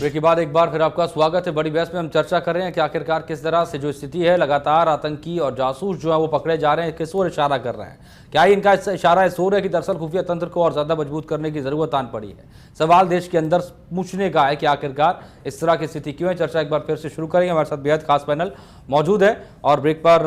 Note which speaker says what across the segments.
Speaker 1: Break के बाद एक बार फिर आपका स्वागत है। बड़ी बहस में हम चर्चा कर रहे हैं कि आखिरकार किस तरह से जो स्थिति है, लगातार आतंकी और जासूस जो है वो पकड़े जा रहे हैं, किस ओर इशारा कर रहे हैं। क्या ही इनका इशारा इस ओर है कि दरअसल खुफिया तंत्र को और ज्यादा मजबूत करने की जरूरत आन पड़ी है। सवाल देश के अंदर पूछने का है कि आखिरकार इस तरह की स्थिति क्यों है। चर्चा एक बार फिर से शुरू करेंगे। हमारे साथ बेहद खास पैनल मौजूद है और ब्रेक पर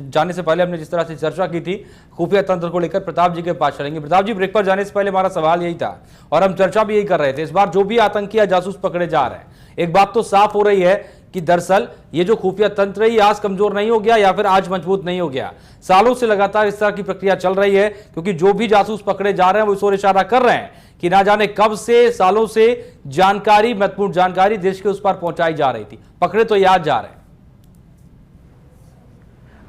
Speaker 1: जाने से पहले हमने जिस तरह से चर्चा की थी खुफिया तंत्र को लेकर, प्रताप जी के पास चलेंगे। प्रताप जी, ब्रेक पर जाने से पहले हमारा सवाल यही था और हम चर्चा भी यही कर रहे थे। इस बार जो भी आतंकी या जासूस पकड़े जा रहे हैं, एक बात तो साफ हो रही है कि दरअसल ये जो खुफिया तंत्र है ये आज कमजोर नहीं हो गया या फिर आज मजबूत नहीं हो गया। सालों से लगातार इस तरह की प्रक्रिया चल रही है, क्योंकि जो भी जासूस पकड़े जा रहे हैं वो इस ओर इशारा कर रहे हैं कि ना जाने कब से, सालों से जानकारी, महत्वपूर्ण जानकारी देश के उस पार पहुंचाई जा रही थी। पकड़े तो याद जा रहे हैं।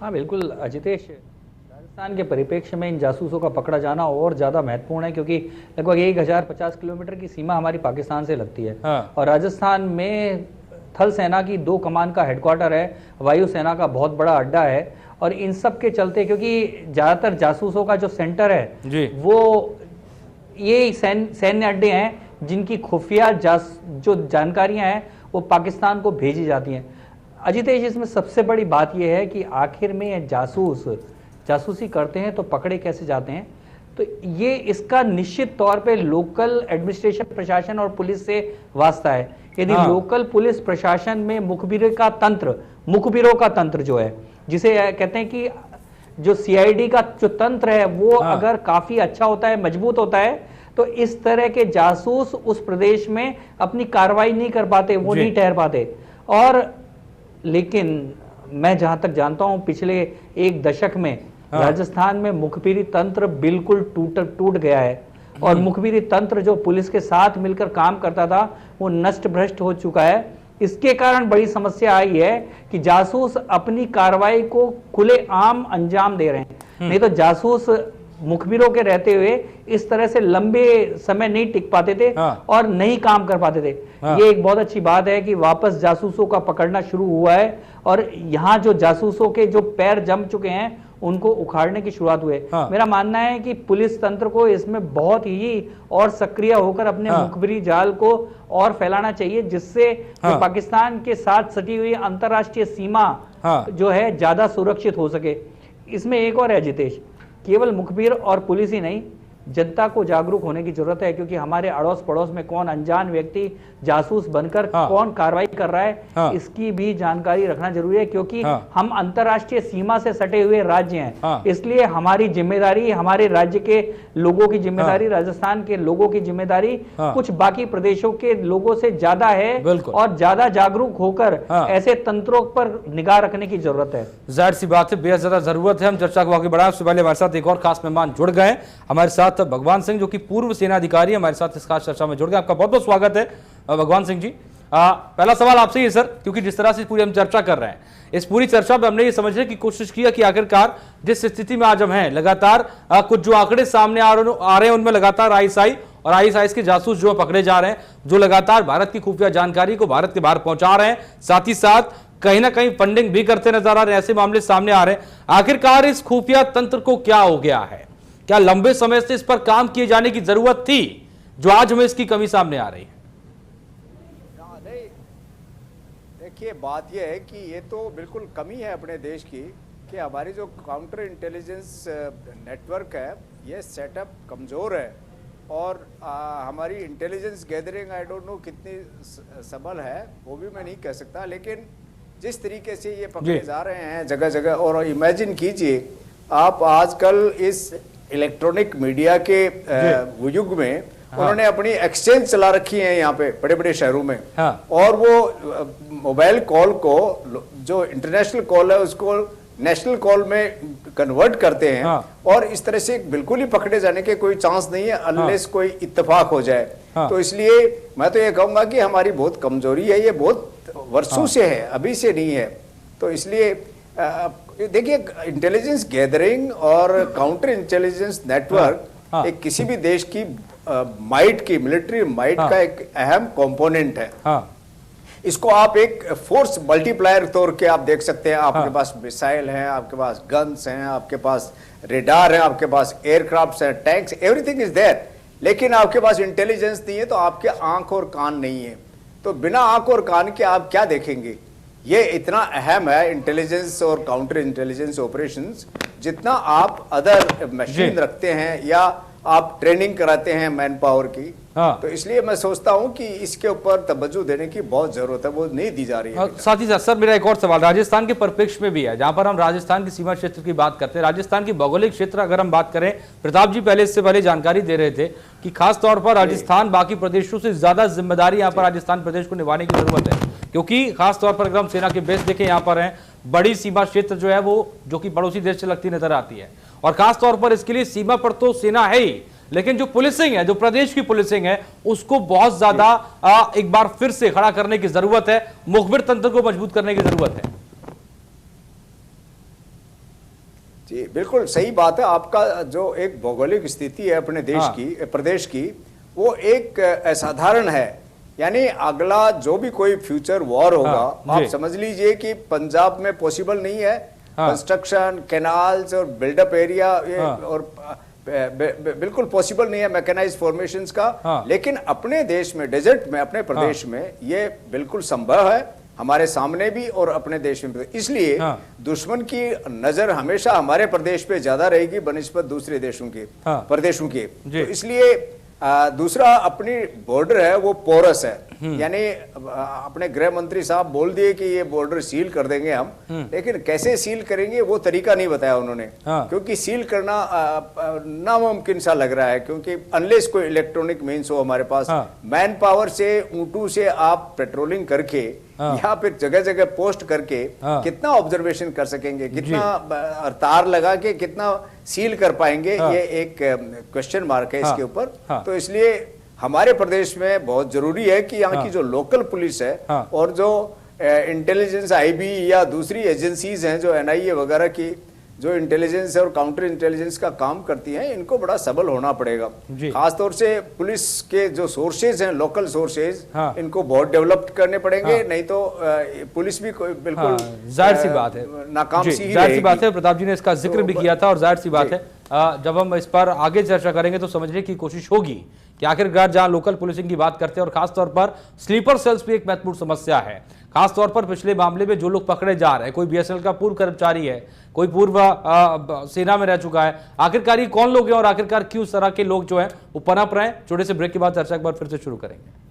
Speaker 2: हाँ बिल्कुल अजितेश, राजस्थान के परिप्रेक्ष्य में इन जासूसों का पकड़ा जाना और ज़्यादा महत्वपूर्ण है, क्योंकि लगभग 1050 किलोमीटर की सीमा हमारी पाकिस्तान से लगती है।
Speaker 1: हाँ।
Speaker 2: और राजस्थान में थल सेना की 2 कमान का हेडक्वार्टर है, वायुसेना का बहुत बड़ा अड्डा है। और इन सब के चलते, क्योंकि ज़्यादातर जासूसों का जो सेंटर है
Speaker 1: जी,
Speaker 2: वो ये सैन्य अड्डे हैं जिनकी खुफिया जो जानकारियाँ हैं वो पाकिस्तान को भेजी जाती हैं। अजितेश, इसमें सबसे बड़ी बात यह है कि आखिर में ये जासूसी करते हैं तो पकड़े कैसे जाते हैं। तो ये इसका निश्चित तौर पे लोकल एडमिनिस्ट्रेशन, प्रशासन और पुलिस से वास्ता है। यदि लोकल पुलिस प्रशासन में मुखबिरों का तंत्र जो है, जिसे कहते हैं कि जो सीआईडी का जो तंत्र है वो अगर काफी अच्छा होता है, मजबूत होता है, तो इस तरह के जासूस उस प्रदेश में अपनी कार्रवाई नहीं कर पाते, वो नहीं ठहर पाते। और लेकिन मैं जहां तक जानता हूं, पिछले 1 दशक में राजस्थान में मुखबिरी तंत्र बिल्कुल टूट गया है। और मुखबिरी तंत्र जो पुलिस के साथ मिलकर काम करता था वो नष्ट भ्रष्ट हो चुका है। इसके कारण बड़ी समस्या आई है कि जासूस अपनी कार्रवाई को खुलेआम अंजाम दे रहे हैं। नहीं तो जासूस मुखबिरों के रहते हुए इस तरह से लंबे समय नहीं टिक पाते थे और नहीं काम कर पाते थे। ये एक बहुत अच्छी बात है कि वापस जासूसों का पकड़ना शुरू हुआ है और यहाँ जो जासूसों के जो पैर जम चुके हैं उनको उखाड़ने की शुरुआत हुई है। मेरा मानना है कि पुलिस तंत्र को इसमें बहुत ही और सक्रिय होकर अपने मुखबिरी जाल को और फैलाना चाहिए, जिससे पाकिस्तान के साथ सटी हुई अंतर्राष्ट्रीय सीमा जो है ज्यादा सुरक्षित हो सके। इसमें एक और है जितेश, केवल मुखबिर और पुलिस ही नहीं, जनता को जागरूक होने की जरूरत है, क्योंकि हमारे अड़ोस पड़ोस में कौन अनजान व्यक्ति जासूस बनकर कौन कार्रवाई कर रहा है इसकी भी जानकारी रखना जरूरी है। क्योंकि हम अंतर्राष्ट्रीय सीमा से सटे हुए राज्य हैं, इसलिए हमारी जिम्मेदारी, हमारे राज्य के लोगों की जिम्मेदारी, राजस्थान के लोगों की जिम्मेदारी कुछ बाकी प्रदेशों के लोगों से ज्यादा है और ज्यादा जागरूक होकर ऐसे तंत्रों पर निगाह रखने की जरूरत है।
Speaker 1: जाहिर सी बात है, बेहद ज्यादा जरूरत है। हम चर्चा को आगे बढ़ाएं उससे पहले हमारे साथ एक और खास मेहमान जुड़ गए हमारे साथ, भगवान सिंह, जो कि पूर्व सेना अधिकारी हमारे साथ इस खास चर्चा में जुड़ गए। आपका बहुत बहुत स्वागत है भगवान सिंह जी। पहला सवाल आपसे ही है सर, क्योंकि जिस तरह से पूरी हम चर्चा कर रहे हैं, इस पूरी चर्चा में हमने ये समझने की कोशिश की है कि आखिरकार जिस स्थिति में आज हम हैं, लगातार कुछ जो आंकड़े सामने आ रहे हैं उनमें लगातार आईएसआई और आईएसआई के जासूस जो पकड़े जा रहे हैं, जो लगातार भारत की खुफिया जानकारी को भारत के बाहर पहुंचा रहे हैं, साथ ही साथ कहीं ना कहीं फंडिंग भी करते नजर आ रहे हैं। ऐसे मामले सामने आ रहे हैं। आखिरकार इस खुफिया तंत्र को क्या हो गया है? क्या लंबे समय से इस पर काम किए जाने की जरूरत थी, जो आज हमें इसकी कमी सामने आ रही है?
Speaker 3: देखिए, बात यह है कि ये तो बिल्कुल कमी है अपने देश की कि हमारी जो काउंटर इंटेलिजेंस नेटवर्क है ये सेटअप कमज़ोर है। और हमारी intelligence gathering I don't know कितनी सबल है, वो भी मैं नहीं कह सकता। लेकिन जिस तरीके से ये पकड़े जा रहे हैं जगह जगह, और इमेजिन कीजिए आप आजकल इस इलेक्ट्रॉनिक मीडिया के युग में उन्होंने अपनी एक्सचेंज चला रखी है यहाँ पे बड़े बड़े शहरों में। और वो मोबाइल कॉल को, जो इंटरनेशनल कॉल है उसको नेशनल कॉल में कन्वर्ट करते हैं। और इस तरह से बिल्कुल ही पकड़े जाने के कोई चांस नहीं है अनलेस कोई इत्तेफाक हो जाए। तो इसलिए मैं तो ये कहूंगा कि हमारी बहुत कमजोरी है, ये बहुत वर्षों से है, अभी से नहीं है। तो इसलिए देखिए, इंटेलिजेंस गैदरिंग और काउंटर इंटेलिजेंस नेटवर्क एक किसी भी देश की माइट की, मिलिट्री माइट का एक अहम कंपोनेंट है। इसको आप एक फोर्स मल्टीप्लायर तौर के आप देख सकते हैं। आपके पास मिसाइल हैं, आपके पास गन्स हैं, आपके पास रेडार है, आपके पास एयरक्राफ्ट्स हैं, टैंक्स, एवरीथिंग इज देयर। लेकिन आपके पास इंटेलिजेंस नहीं है तो आपके आंख और कान नहीं है। तो बिना आंख और कान के आप क्या देखेंगे? ये इतना अहम है इंटेलिजेंस और काउंटर इंटेलिजेंस ऑपरेशंस, जितना आप अदर मशीन रखते हैं या आप ट्रेनिंग कराते हैं मैन पावर की।
Speaker 1: हाँ।
Speaker 3: तो इसलिए मैं सोचता हूं कि इसके ऊपर तवज्जो देने की बहुत जरूरत है, वो नहीं दी जा रही है।
Speaker 1: साथ ही साथ सर मेरा एक और सवाल राजस्थान के परिप्रेक्ष्य में भी है, जहां पर हम राजस्थान की सीमा क्षेत्र की बात करते हैं। राजस्थान की भौगोलिक क्षेत्र अगर हम बात करें, प्रताप जी पहले इससे पहले जानकारी दे रहे थे कि खास तौर पर राजस्थान बाकी प्रदेशों से ज्यादा जिम्मेदारी यहाँ पर राजस्थान प्रदेश को निभाने की जरूरत है, क्योंकि खास तौर पर अगर हम सेना के बेस देखें, यहाँ पर है बड़ी सीमा क्षेत्र जो है वो जो कि पड़ोसी देश से लगती नजर आती है, और खास तौर पर इसके लिए सीमा पर तो सेना है ही, लेकिन जो पुलिसिंग है, जो प्रदेश की पुलिसिंग है, उसको बहुत ज्यादा एक बार फिर से खड़ा करने की जरूरत है, मुखबिर तंत्र को मजबूत करने की जरूरत है।
Speaker 3: जी बिल्कुल सही बात है। आपका जो एक भौगोलिक स्थिति है अपने देश की, प्रदेश की, वो एक असाधारण है। यानी अगला जो भी कोई फ्यूचर वॉर होगा, आप समझ लीजिए कि पंजाब में पॉसिबल नहीं है। कंस्ट्रक्शन, कैनाल्स और बिल्डअप एरिया और बिल्कुल पॉसिबल नहीं है मैकेनाइज्ड फॉर्मेशंस का। लेकिन अपने देश में, डेजर्ट में, अपने प्रदेश में ये बिल्कुल संभव है, हमारे सामने भी और अपने देश में भी। इसलिए दुश्मन की नजर हमेशा हमारे प्रदेश पे ज्यादा रहेगी बनिस्बत दूसरे देशों के, प्रदेशों के। तो इसलिए दूसरा, अपनी बॉर्डर है वो पोरस है। यानी अपने गृह मंत्री साहब बोल दिए कि ये बॉर्डर सील कर देंगे हम, लेकिन कैसे सील करेंगे वो तरीका नहीं बताया उन्होंने। क्योंकि सील करना नामुमकिन सा लग रहा है, क्योंकि अनलेस कोई इलेक्ट्रॉनिक मीन्स हो हमारे पास। मैन पावर से, ऊंटों से आप पेट्रोलिंग करके यहाँ पे जगह जगह पोस्ट करके कितना ऑब्जर्वेशन कर सकेंगे, कितना तार लगा के कितना सील कर पाएंगे, ये एक क्वेश्चन मार्क है इसके ऊपर। तो इसलिए हमारे प्रदेश में बहुत जरूरी है कि यहाँ की जो लोकल पुलिस है और जो इंटेलिजेंस आईबी या दूसरी एजेंसीज हैं, जो एनआईए वगैरह की जो इंटेलिजेंस और काउंटर इंटेलिजेंस का काम करती हैं, इनको बड़ा सबल होना पड़ेगा। खासतौर से पुलिस के जो सोर्सेज हैं, लोकल सोर्सेज, इनको बहुत डेवलप करने पड़ेंगे। नहीं तो पुलिस भी बिल्कुल
Speaker 1: जाहिर सी बात है,
Speaker 3: नाकाम सी
Speaker 1: जाहिर सी बात है। प्रताप जी ने इसका जिक्र भी किया था, और जाहिर सी बात है जब हम इस पर आगे चर्चा करेंगे तो समझने की कोशिश होगी कि आखिरकार जहां लोकल पुलिसिंग की बात करते हैं, और खासतौर पर स्लीपर सेल्स भी एक महत्वपूर्ण समस्या है। खासतौर पर पिछले मामले में जो लोग पकड़े जा रहे हैं, कोई बीएसएनएल का पूर्व कर्मचारी है, कोई पूर्व सेना में रह चुका है, आखिरकार ये कौन लोग हैं और आखिरकार क्यों इस तरह के लोग जो है वो पनप रहे हैं। छोटे से ब्रेक के बाद चर्चा एक बार फिर से शुरू करेंगे।